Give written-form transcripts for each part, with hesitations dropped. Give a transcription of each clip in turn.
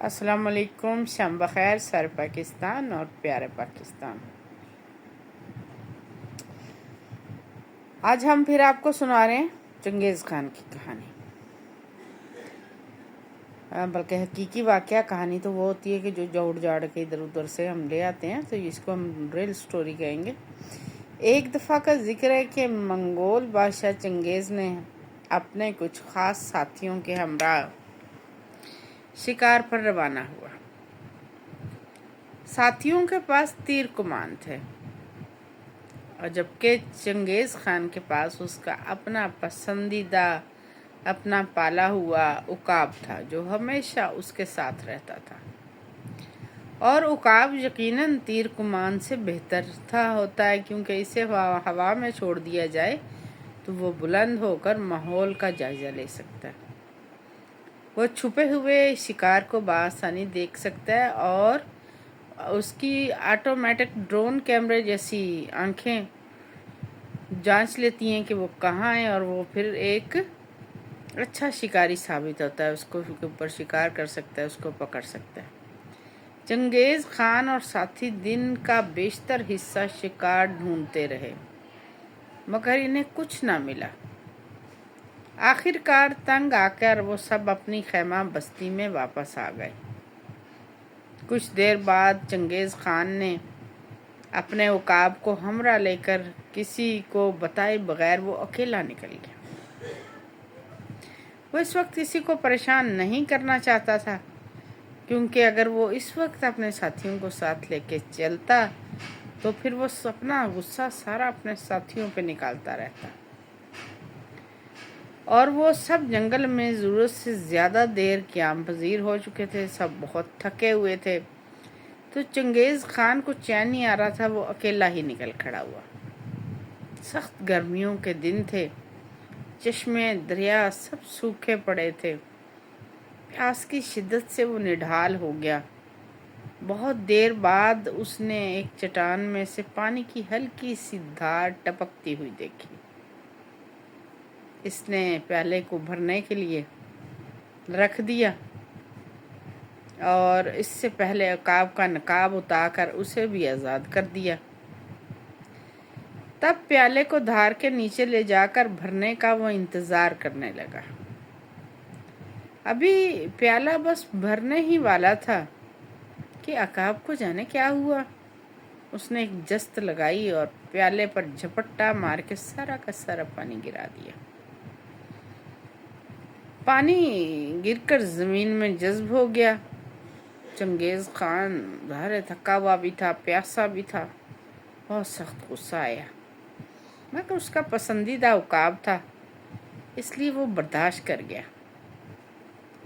السلام علیکم، شام بخیر سر پاکستان اور پیارے پاکستان۔ آج ہم پھر آپ کو سنا رہے ہیں چنگیز خان کی کہانی، بلکہ حقیقی واقعہ کہانی تو وہ ہوتی ہے کہ جو جوڑ جاڑ کے ادھر ادھر سے ہم لے آتے ہیں، تو اس کو ہم ریل سٹوری کہیں گے۔ ایک دفعہ کا ذکر ہے کہ منگول بادشاہ چنگیز نے اپنے کچھ خاص ساتھیوں کے ہمراہ شکار پر روانہ ہوا۔ ساتھیوں کے پاس تیر کمان تھے، اور جبکہ چنگیز خان کے پاس اس کا اپنا پسندیدہ اپنا پالا ہوا عقاب تھا جو ہمیشہ اس کے ساتھ رہتا تھا، اور عقاب یقیناً تیر کمان سے بہتر ہوتا ہے کیونکہ اسے ہوا میں چھوڑ دیا جائے تو وہ بلند ہو کر ماحول کا جائزہ لے سکتا ہے۔ وہ چھپے ہوئے شکار کو بآسانی دیکھ سکتا ہے، اور اس کی آٹومیٹک ڈرون کیمرے جیسی آنکھیں جانچ لیتی ہیں کہ وہ کہاں ہے، اور وہ پھر ایک اچھا شکاری ثابت ہوتا ہے، اس کو اوپر شکار کر سکتا ہے، اس کو پکڑ سکتا ہے۔ چنگیز خان اور ساتھی دن کا بیشتر حصہ شکار ڈھونڈتے رہے، مگر انہیں کچھ نہ ملا۔ آخر کار تنگ آ کر وہ سب اپنی خیمہ بستی میں واپس آ گئے۔ کچھ دیر بعد چنگیز خان نے اپنے عقاب کو ہمراہ لے کر کسی کو بتائے بغیر وہ اکیلا نکل گیا۔ وہ اس وقت کسی کو پریشان نہیں کرنا چاہتا تھا، کیونکہ اگر وہ اس وقت اپنے ساتھیوں کو ساتھ لے کے چلتا تو پھر وہ اپنا غصہ سارا اپنے ساتھیوں پہ نکالتا رہتا، اور وہ سب جنگل میں ضرورت سے زیادہ دیر قیام پذیر ہو چکے تھے، سب بہت تھکے ہوئے تھے، تو چنگیز خان کو چین نہیں آ رہا تھا۔ وہ اکیلا ہی نکل کھڑا ہوا۔ سخت گرمیوں کے دن تھے، چشمے دریا سب سوکھے پڑے تھے، پیاس کی شدت سے وہ نڈھال ہو گیا۔ بہت دیر بعد اس نے ایک چٹان میں سے پانی کی ہلکی سی دھار ٹپکتی ہوئی دیکھی۔ اس نے پیالے کو بھرنے کے لیے رکھ دیا اور اس سے پہلے عقاب کا نقاب اتار کر اسے بھی آزاد کر دیا۔ تب پیالے کو دھار کے نیچے لے جا کر بھرنے کا وہ انتظار کرنے لگا۔ ابھی پیالہ بس بھرنے ہی والا تھا کہ عقاب کو جانے کیا ہوا۔ اس نے ایک جست لگائی اور پیالے پر جھپٹا مار کے سارا کا سارا پانی گرا دیا۔ پانی گر کر زمین میں جذب ہو گیا۔ چنگیز خان ظاہر تھکا ہوا بھی تھا، پیاسا بھی تھا، بہت سخت غصہ آیا، مگر اس کا پسندیدہ عقاب تھا، اس لیے وہ برداشت کر گیا۔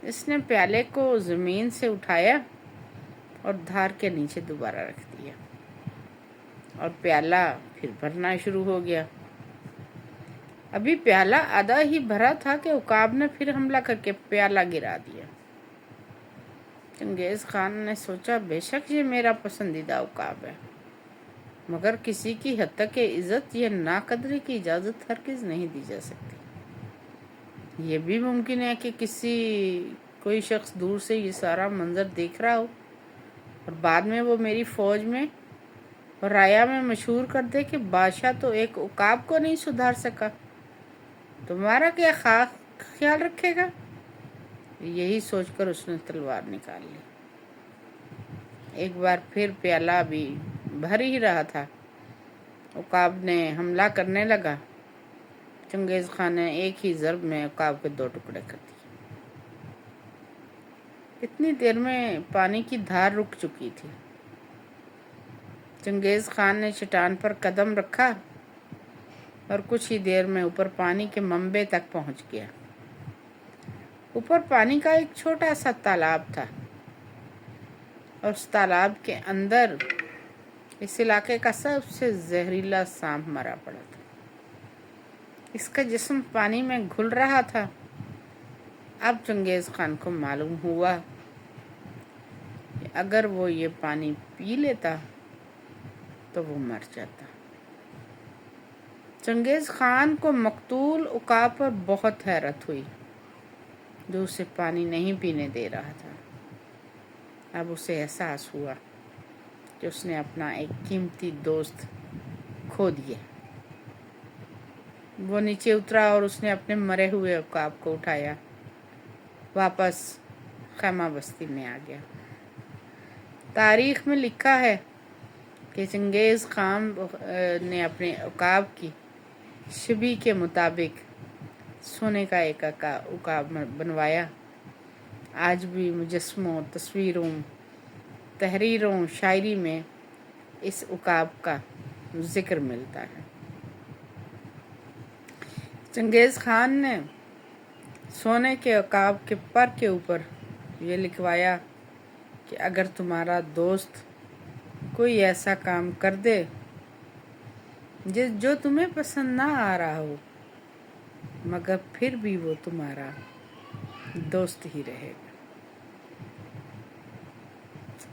اس نے پیالے کو زمین سے اٹھایا اور دھار کے نیچے دوبارہ رکھ دیا، اور پیالہ پھر بھرنا شروع ہو گیا۔ ابھی پیالہ آدھا ہی بھرا تھا کہ عقاب نے پھر حملہ کر کے پیالہ گرا دیا۔ چنگیز خان نے سوچا، بے شک یہ میرا پسندیدہ عقاب ہے، مگر کسی کی حد تک عزت یا ناقدری کی اجازت ہرگز نہیں دی جا سکتی۔ یہ بھی ممکن ہے کہ کوئی شخص دور سے یہ سارا منظر دیکھ رہا ہو اور بعد میں وہ میری فوج میں اور رایا میں مشہور کر دے کہ بادشاہ تو ایک عقاب کو نہیں سدھار سکا، تمہارا کیا خیال رکھے گا؟ یہی سوچ کر اس نے تلوار نکال لی۔ ایک بار پھر پیالہ بھی بھر ہی رہا تھا، عقاب نے حملہ کرنے لگا۔ چنگیز خان نے ایک ہی ضرب میں عقاب کے 2 ٹکڑے کر دیے۔ اتنی دیر میں پانی کی دھار رک چکی تھی۔ چنگیز خان نے چٹان پر قدم رکھا اور کچھ ہی دیر میں اوپر پانی کے منبع تک پہنچ گیا۔ اوپر پانی کا ایک چھوٹا سا تالاب تھا، اور اس تالاب کے اندر اس علاقے کا سب سے زہریلا سانپ مرا پڑا تھا۔ اس کا جسم پانی میں گھل رہا تھا۔ اب چنگیز خان کو معلوم ہوا کہ اگر وہ یہ پانی پی لیتا تو وہ مر جاتا۔ چنگیز خان کو مقتول عقاب پر بہت حیرت ہوئی جو اسے پانی نہیں پینے دے رہا تھا۔ اب اسے احساس ہوا کہ اس نے اپنا ایک قیمتی دوست کھو دیا۔ وہ نیچے اترا اور اس نے اپنے مرے ہوئے عقاب کو اٹھایا، واپس خیمہ بستی میں آ گیا۔ تاریخ میں لکھا ہے کہ چنگیز خان نے اپنے عقاب کی شبیہ کے مطابق سونے کا ایک عقاب بنوایا۔ آج بھی مجسموں، تصویروں، تحریروں، شاعری میں اس عقاب کا ذکر ملتا ہے۔ چنگیز خان نے سونے کے عقاب کے پر کے اوپر یہ لکھوایا کہ اگر تمہارا دوست کوئی ایسا کام کر دے جو تمہیں پسند نہ آ رہا ہو، مگر پھر بھی وہ تمہارا دوست ہی رہے گا۔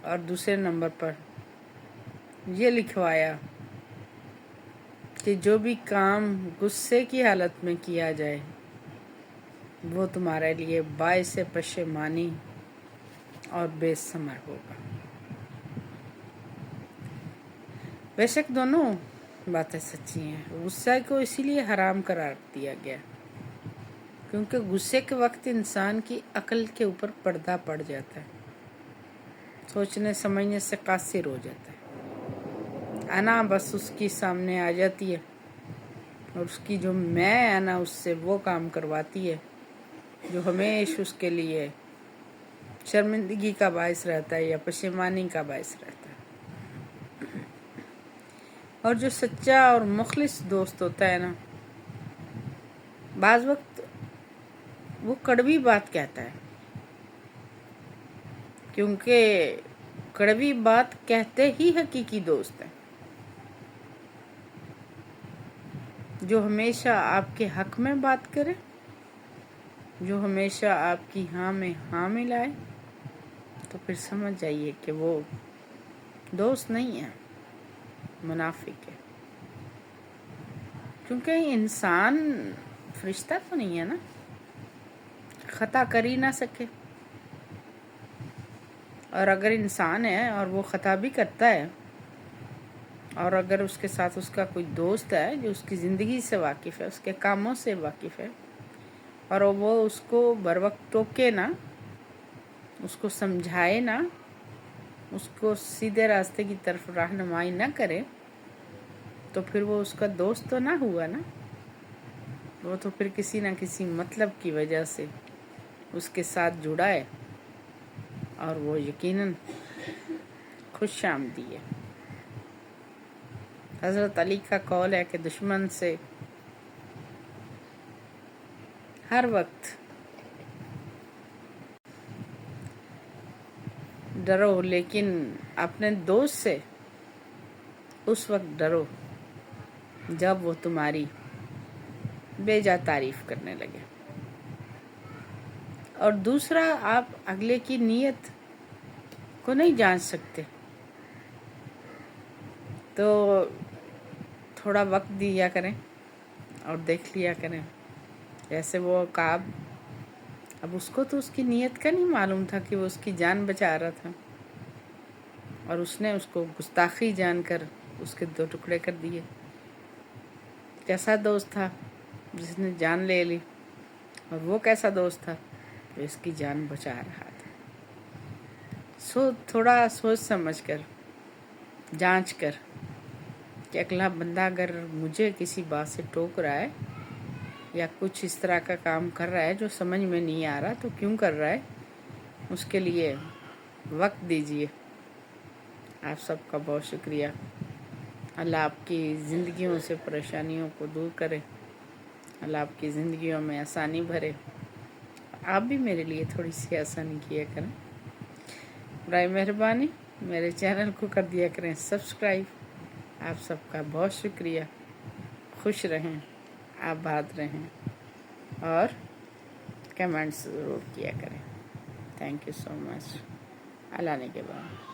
اور دوسرے نمبر پر یہ لکھوایا کہ جو بھی کام غصے کی حالت میں کیا جائے وہ تمہارے لیے باعث پشیمانی اور بے ثمر ہوگا۔ بے شک دونوں باتیں سچی ہیں۔ غصہ کو اسی لیے حرام قرار دیا گیا کیونکہ غصے کے وقت انسان کی عقل کے اوپر پردہ پڑ جاتا ہے، سوچنے سمجھنے سے قاصر ہو جاتا ہے، انا بس اس کی سامنے آ جاتی ہے اور اس کی جو میں انا اس سے وہ کام کرواتی ہے جو ہمیشہ اس کے لیے شرمندگی کا باعث رہتا ہے یا پشیمانی کا باعث رہتا ہے۔ اور جو سچا اور مخلص دوست ہوتا ہے نا، بعض وقت وہ کڑوی بات کہتا ہے، کیونکہ کڑوی بات کہتے ہی حقیقی دوست ہیں، جو ہمیشہ آپ کے حق میں بات کرے، جو ہمیشہ آپ کی ہاں میں ہاں ملائے، تو پھر سمجھ جائیے کہ وہ دوست نہیں ہے، منافق ہے۔ کیونکہ انسان فرشتہ تو نہیں ہے نا، خطا کر ہی نہ سکے، اور اگر انسان ہے اور وہ خطا بھی کرتا ہے، اور اگر اس کے ساتھ اس کا کوئی دوست ہے جو اس کی زندگی سے واقف ہے، اس کے کاموں سے واقف ہے، اور وہ اس کو بر وقت ٹوکے نا، اس کو سمجھائے نا، اس کو سیدھے راستے کی طرف رہنمائی نہ کرے، تو پھر وہ اس کا دوست تو نہ ہوا نا، وہ تو پھر کسی نہ کسی مطلب کی وجہ سے اس کے ساتھ جڑا ہے، اور وہ یقیناً خوش آمدید ہے۔ حضرت علی کا قول ہے کہ دشمن سے ہر وقت ڈرو، لیکن اپنے دوست سے اس وقت ڈرو جب وہ تمہاری بے جا تعریف کرنے لگے۔ اور دوسرا، آپ اگلے کی نیت کو نہیں جان سکتے، تو تھوڑا وقت دیا کریں اور دیکھ لیا کریں۔ جیسے وہ عقاب، اب اس کو تو اس کی نیت کا نہیں معلوم تھا کہ وہ اس کی جان بچا رہا تھا، اور اس نے اس کو گستاخی جان کر اس کے 2 ٹکڑے کر دیے۔ کیسا دوست تھا جس نے جان لے لی، اور وہ کیسا دوست تھا جو اس کی جان بچا رہا تھا۔ تھوڑا سوچ سمجھ کر، جانچ کر کہ اگلا بندہ اگر مجھے کسی بات سے ٹوک رہا ہے یا کچھ اس طرح کا کام کر رہا ہے جو سمجھ میں نہیں آ رہا، تو کیوں کر رہا ہے، اس کے لیے وقت دیجیے۔ آپ سب کا بہت شکریہ۔ اللہ آپ کی زندگیوں سے پریشانیوں کو دور کرے، اللہ آپ کی زندگیوں میں آسانی بھرے، آپ بھی میرے لیے تھوڑی سی آسانی کیا کریں۔ برائے مہربانی میرے چینل کو کر دیا کریں سبسکرائب۔ آپ سب کا بہت شکریہ۔ خوش رہیں، آباد رہیں، اور کمنٹس ضرور کیا کریں۔ تھینک یو سو مچ۔ اللہ نے کے بعد